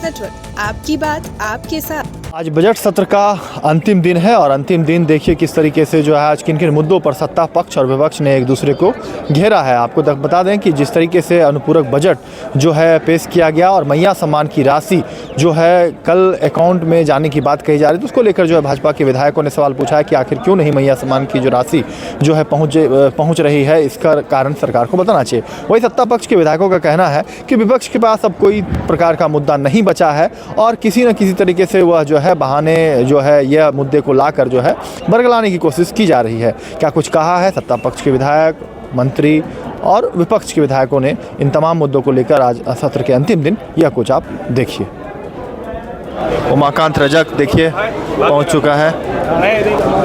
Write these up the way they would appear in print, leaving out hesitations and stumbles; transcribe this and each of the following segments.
Network, आपकी बात आपके साथ। आज बजट सत्र का अंतिम दिन है और अंतिम दिन देखिए किस तरीके से जो है आज किन किन मुद्दों पर सत्ता पक्ष और विपक्ष ने एक दूसरे को घेरा है। आपको तक बता दें कि जिस तरीके से अनुपूरक बजट जो है पेश किया गया और मैया सम्मान की राशि जो है कल अकाउंट में जाने की बात कही जा रही थी, उसको लेकर जो है भाजपा के विधायकों ने सवाल पूछा है कि आखिर क्यों नहीं मैया सम्मान की जो राशि जो है पहुँच रही है, इसका कारण सरकार को बताना चाहिए। वही सत्ता पक्ष के विधायकों का कहना है कि विपक्ष के पास अब कोई प्रकार का मुद्दा नहीं बचा है और किसी न किसी तरीके से वह जो है बहाने जो है यह मुद्दे को लाकर जो है बरगलाने की कोशिश की जा रही है। क्या कुछ कहा है सत्ता पक्ष के विधायक, मंत्री और विपक्ष के विधायकों ने इन तमाम मुद्दों को लेकर आज सत्र के अंतिम दिन, यह कुछ आप देखिए। उमाकांत रजक देखिए पहुंच चुका है,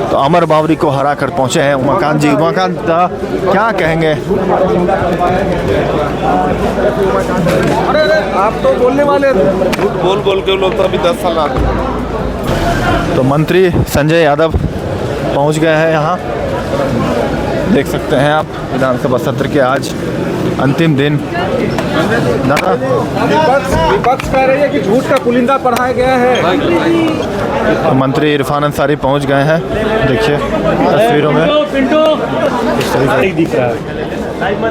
तो अमर बावरी को हरा कर पहुंचे हैं उमाकांत जी। उमाकांत क्या कहेंगे? आप तो बोलने वाले बोल के लोग तो अभी 10 साल आगे। तो मंत्री संजय यादव पहुंच गए हैं यहाँ, देख सकते हैं आप विधानसभा सत्र के आज अंतिम दिन। विपक्ष कह रही है कि झूठ का पुलिंदा पढ़ाया गया है। तो मंत्री इरफान अंसारी पहुंच गए हैं, देखिए तस्वीरों में दिख रहा है।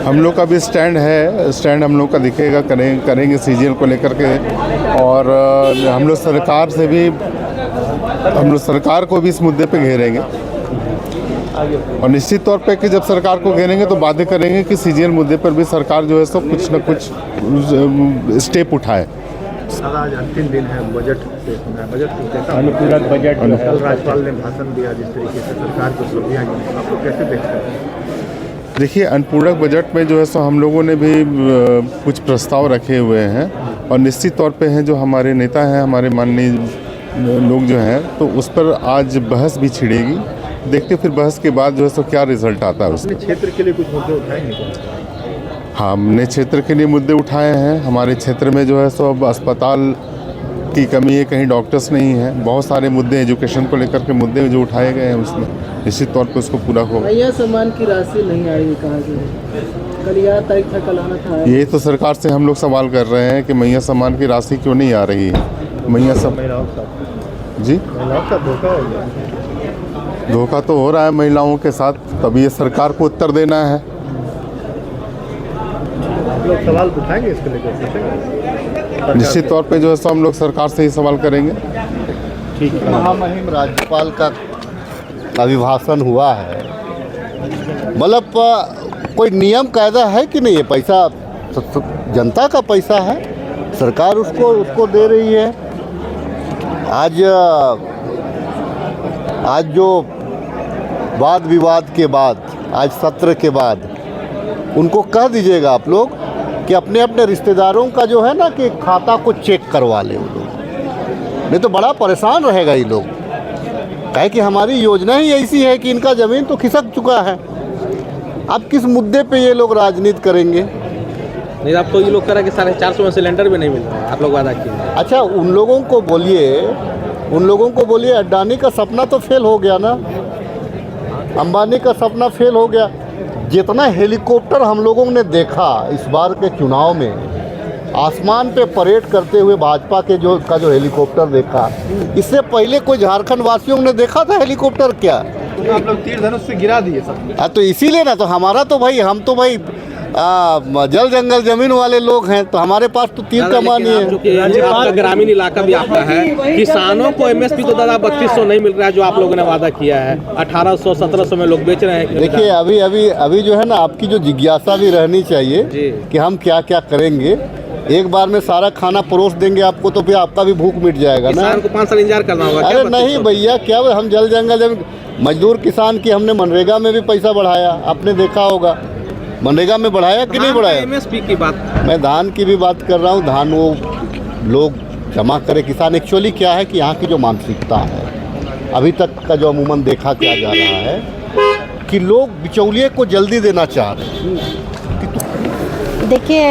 हम लोग का भी स्टैंड हम लोग का दिखेगा, करेंगे सीजीएल को लेकर के। और हम लोग सरकार को भी इस मुद्दे पे घेरेंगे और निश्चित तौर पे कि जब सरकार को घेरेंगे तो बातें करेंगे कि सीजीएल मुद्दे पर भी सरकार जो है सो कुछ न कुछ स्टेप उठाए। आज अंतिम दिन है, बजट अनुपूरक बजट कल राज्यपाल ने भाषण दिया, जिस तरीके से सरकार को उपलब्धियां आपको कैसे देखते हैं? देखिए, अनुपूरक बजट में जो है सो हम लोगों ने भी कुछ प्रस्ताव रखे हुए हैं और निश्चित तौर पे हैं जो हमारे नेता हैं, हमारे माननीय लोग जो हैं, तो उस पर आज बहस भी छिड़ेगी। देखते फिर बहस के बाद जो है सो क्या रिजल्ट आता है। उसमें क्षेत्र के लिए कुछ मुद्दे उठाएंगे? हाँ, हमने क्षेत्र के लिए मुद्दे उठाए हैं। हमारे क्षेत्र में जो है सो अब अस्पताल की कमी है, कहीं डॉक्टर्स नहीं है, बहुत सारे मुद्दे एजुकेशन को लेकर के मुद्दे जो उठाए गए हैं उसमें निश्चित तौर पर उसको पूरा होगा। मैया सम्मान की राशि नहीं आई कहा गया, कल यह तारीख था, कल आना था। ये तो सरकार से हम लोग सवाल कर रहे हैं कि मैया सम्मान की राशि क्यों नहीं आ रही है। मैया जी धोखा तो हो रहा है महिलाओं के साथ, तभी ये सरकार को उत्तर देना है। आप लोग सवाल उठाएंगे इसको लेकर? निश्चित तौर पे जो है सो हम लोग सरकार से ही सवाल करेंगे। ठीक है। महामहिम राज्यपाल का अभिभाषण हुआ है, मतलब कोई नियम कायदा है कि नहीं? ये पैसा जनता का पैसा है, सरकार उसको दे रही है। आज जो वाद विवाद के बाद, आज सत्र के बाद उनको कह दीजिएगा आप लोग कि अपने अपने रिश्तेदारों का जो है ना कि खाता को चेक करवा ले वो लोग, नहीं तो बड़ा परेशान रहेगा ये लोग। कहे कि हमारी योजना ही ऐसी है कि इनका ज़मीन तो खिसक चुका है, अब किस मुद्दे पे ये लोग राजनीति करेंगे? नहीं, अब तो ये लोग कह रहे हैं कि 450 में सिलेंडर भी नहीं मिल रहा है, आप लोग वादा किए। अच्छा, उन लोगों को बोलिए अडानी का सपना तो फेल हो गया ना, अंबानी का सपना फेल हो गया। जितना हेलीकॉप्टर हम लोगों ने देखा इस बार के चुनाव में, आसमान पे परेड करते हुए भाजपा के जो हेलीकॉप्टर देखा, इससे पहले कोई झारखंड वासियों ने देखा था हेलीकॉप्टर क्या? आप लोग तीर धनुष से गिरा दिए सब। तो इसीलिए ना, तो हमारा तो भाई, हम तो भाई जल जंगल जमीन वाले लोग हैं, तो हमारे पास तो तीर कमान ही है। आपका ग्रामीण इलाका भी आपका है, किसानों को एमएसपी तो दादा 3200 नहीं मिल रहा है जो आप लोगों ने वादा किया है, 1800 1700 में लोग बेच रहे हैं। देखिए, अभी जो है ना, आपकी जो जिज्ञासा भी रहनी चाहिए कि हम क्या क्या करेंगे। एक बार में सारा खाना परोस देंगे आपको तो फिर आपका भी भूख मिट जाएगा ना। किसान को 5 साल इंतजार करना होगा। अरे नहीं भैया, क्या हम जल जंगल जमीन, मजदूर किसान की हमने मनरेगा में भी पैसा बढ़ाया, आपने देखा होगा। मनरेगा में बढ़ाया कि नहीं बढ़ाया? एमएसपी की बात, मैं धान की भी बात कर रहा हूँ। धान वो लोग जमा करे किसान। एक्चुअली क्या है कि यहाँ की जो मानसिकता है, अभी तक का जो अमूमन देखा क्या जा रहा है कि लोग बिचौलिए को जल्दी देना चाह रहे हैं। देखिए,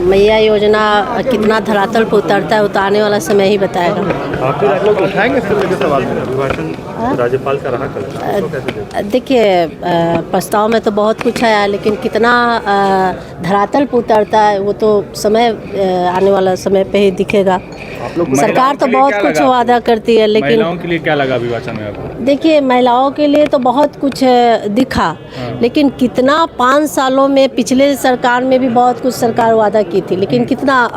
मैया योजना कितना धरातल पर उतरता है, उतारने वाला समय ही बताएगा। आप लोग उठाएंगे इसको लेकर सवाल? अभिभाषण राज्यपाल का रहा कल देखिए प्रस्ताव में तो बहुत कुछ है, लेकिन कितना धरातल पर उतरता है वो तो समय आने वाला समय पे ही दिखेगा। सरकार तो बहुत कुछ वादा करती है, लेकिन महिलाओं के लिए क्या लगा विभाजन में आपको? देखिए महिलाओं के लिए तो बहुत कुछ दिखा, लेकिन कितना 5 सालों में पिछले सरकार में भी बहुत कुछ सरकार वादा की थी, लेकिन कितना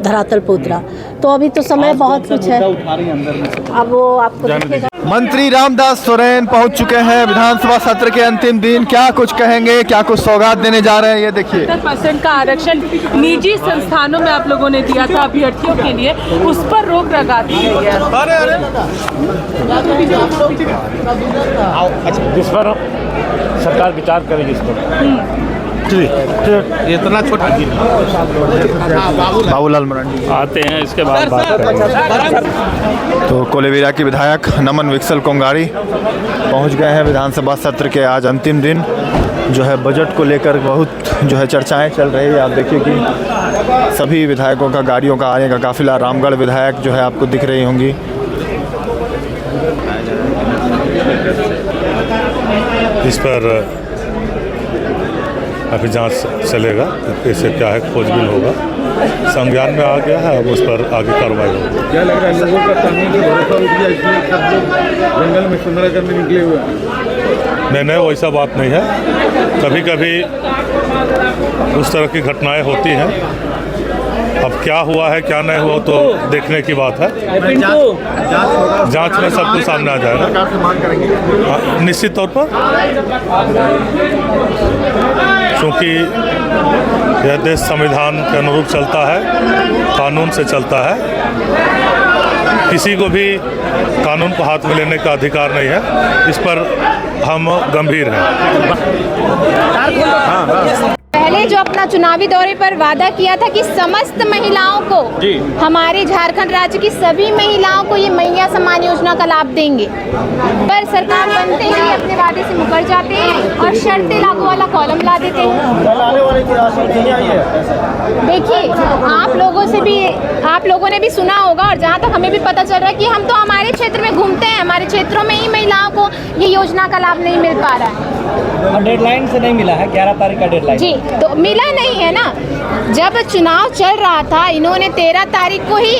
धरातल पर उतरा। तो अभी तो समय बहुत कुछ है, अब वो आपको दिखेगा। मंत्री रामदास सोरेन पहुंच चुके हैं विधानसभा सत्र के अंतिम दिन। क्या कुछ कहेंगे, क्या कुछ सौगात देने जा रहे हैं, ये देखिए। 70% का आरक्षण निजी संस्थानों में आप लोगों ने दिया था अभ्यर्थियों के लिए, उस पर रोक लगा दी गई है। जिस पर सरकार विचार करेगी इस पर। इतना छोटा बाबूलाल मरांडी आते हैं, इसके बाद बात करेंगे। तो कोलेबिरा के विधायक नमन विक्सल कोंगाड़ी पहुंच गए हैं विधानसभा सत्र के आज अंतिम दिन। जो है बजट को लेकर बहुत जो है चर्चाएं चल रही है। आप देखिए कि सभी विधायकों का गाड़ियों का आने का काफिला, रामगढ़ विधायक जो है आपको दिख रही होंगी। इस पर अभी जांच चलेगा, कैसे क्या है, खोजबीन होगा, संज्ञान में आ गया है, अब उस पर आगे कार्रवाई होगी। क्या लग रहा है लोगों का कानून का भरोसा उठ गया, इसलिए सब लोग जंगल में सुंदरा करने निकले हुए हैं? नहीं, वैसा बात नहीं है। कभी कभी उस तरह की घटनाएं होती हैं। अब क्या हुआ है क्या नहीं हुआ तो देखने की बात है। जांच में सब कुछ सामने आ जाएगा निश्चित तौर पर, क्योंकि यह देश संविधान के अनुरूप चलता है, कानून से चलता है। किसी को भी कानून को हाथ में लेने का अधिकार नहीं है। इस पर हम गंभीर हैं। पहले जो अपना चुनावी दौरे पर वादा किया था कि समस्त महिलाओं को, हमारे झारखंड राज्य की सभी महिलाओं को ये मैया सम्मान योजना का लाभ देंगे, पर सरकार बनते ही अपने वादे से मुकर जाते हैं और शर्तें लागू वाला कॉलम ला देते हैं। देखिए आप लोगों ने भी सुना होगा, और जहाँ तक हमें भी पता चल रहा है कि हम तो हमारे क्षेत्र में घूमते हैं, हमारे क्षेत्रों में ही महिलाओं को ये योजना का लाभ नहीं मिल पा रहा है। डेडलाइन से नहीं मिला है, 11 तारीख का डेडलाइन जी, तो मिला नहीं है ना। जब चुनाव चल रहा था इन्होंने 13 तारीख को ही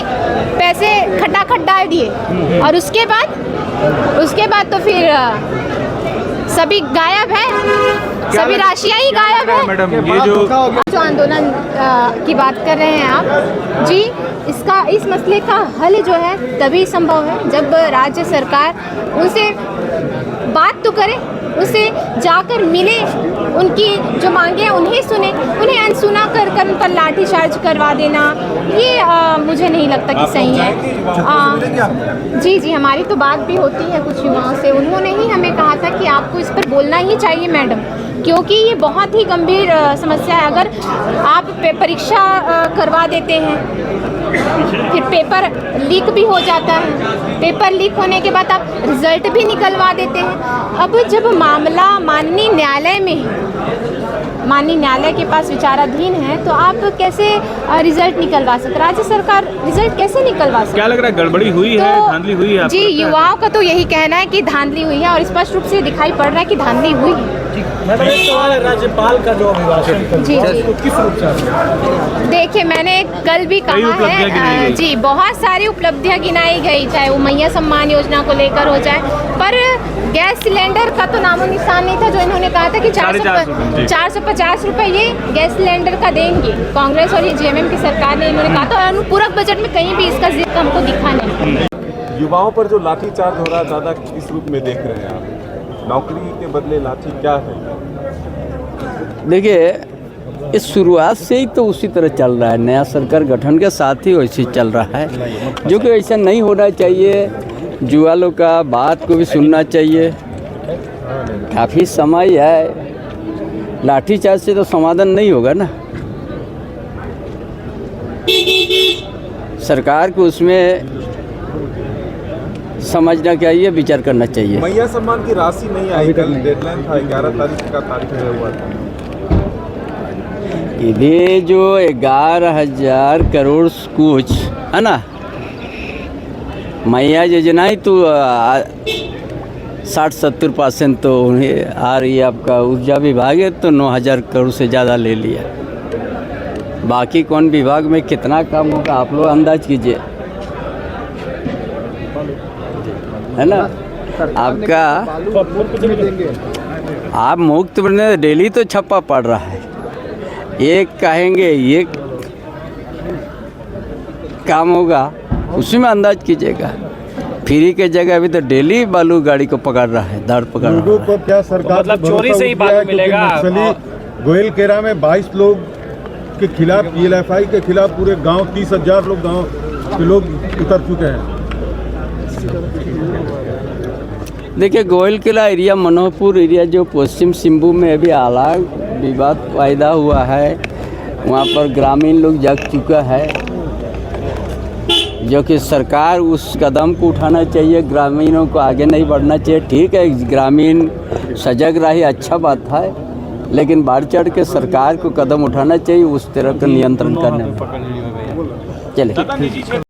पैसे खटाखट डाल दिए, और उसके बाद तो फिर सभी गायब है, सभी राशियां ही गायब है। मैडम ये जो आंदोलन की बात कर रहे हैं आप जी, इस मसले का हल जो है तभी संभव है जब राज्य सरकार उनसे बात तो करे, उसे जाकर मिले, उनकी जो मांगे हैं उन्हें सुने। उन्हें अनसुना कर उन पर लाठी चार्ज करवा देना ये मुझे नहीं लगता कि सही है। जी हमारी तो बात भी होती है कुछ युवाओं से, उन्होंने ही हमें कहा था कि आपको इस पर बोलना ही चाहिए मैडम, क्योंकि ये बहुत ही गंभीर समस्या है। अगर आप परीक्षा करवा देते हैं फिर पेपर लीक भी हो जाता है, पेपर लीक होने के बाद आप रिजल्ट भी निकलवा देते हैं। अब जब मामला माननीय न्यायालय में है, माननीय न्यायालय के पास विचाराधीन है, तो आप कैसे रिजल्ट निकलवा सकते? राज्य सरकार रिजल्ट कैसे निकलवा सकती? क्या लग रहा है, गड़बड़ी हुई है, धांधली हुई है? जी युवाओं का तो यही कहना है कि धांधली हुई है, और स्पष्ट रूप से दिखाई पड़ रहा है कि धांधली हुई है। राज्यपाल का जो अभिभाषण जी किस रूप से? देखिए मैंने कल भी कहा है जी, बहुत सारी उपलब्धियां गिनाई गई, चाहे वो मैया सम्मान योजना को लेकर हो जाए, पर गैस सिलेंडर का तो नामो निशान नहीं था। जो इन्होंने कहा था कि 450 रुपये ये गैस सिलेंडर का देंगे, कांग्रेस और ये जेएमएम की सरकार ने इन्होंने कहा था, और अनुपूरक बजट में कहीं भी इसका जिक्र हमको दिखा नहीं। युवाओं पर जो लाठीचार्ज हो रहा है, ज़्यादा किस रूप में देख रहे हैं आप? नौकरी के बदले लाठी क्या है? देखिए इस शुरुआत से ही तो उसी तरह चल रहा है, नया सरकार गठन के साथ ही वैसे चल रहा है, जो कि ऐसा नहीं होना चाहिए। युवा लोग का बात को भी सुनना चाहिए। काफ़ी समय है, लाठीचार्ज से तो समाधान नहीं होगा ना। सरकार को उसमें समझना चाहिए, विचार करना चाहिए। मैया सम्मान की राशि नहीं आई, कल डेडलाइन था, 11 तारीख का तारीख हुआ था। ये जो 11,000 करोड़ कुछ है ना, मैया योजना ही तो 60-70% तो उन्हें आ रही है। आपका ऊर्जा विभाग है तो 9,000 करोड़ से ज़्यादा ले लिया। बाकी कौन विभाग में कितना काम होगा आप लोग अंदाज कीजिए, है ना। आपका आप मुक्त बने, डेली तो छप्पा पड़ रहा है। एक कहेंगे ये काम होगा, उसी में अंदाज कीजिएगा। फ्री के जगह अभी तो डेली बालू गाड़ी को पकड़ रहा है, दाढ़ पकड़ रहा है। लोगों को क्या सरकार मतलब चोरी से ही बालू मिलेगा? नक्सली गोयलकेरा में 22 लोग के खिलाफ, PLFI के खिलाफ पूरे गांव 30,000 लोग गांव के लोग उतर चुके हैं। देखिए, गोयलकेरा एरिया, मनोहरपुर एरिया जो पश्चिम सिंहभूम में अभी अलग विवाद पैदा हुआ है, वहाँ पर ग्रामीण लोग जग चुका है, जो कि सरकार उस कदम को उठाना चाहिए। ग्रामीणों को आगे नहीं बढ़ना चाहिए। ठीक है, ग्रामीण सजग रही, अच्छा बात है, लेकिन बढ़ चढ़ के सरकार को कदम उठाना चाहिए उस तरह का नियंत्रण करने में। चलिए।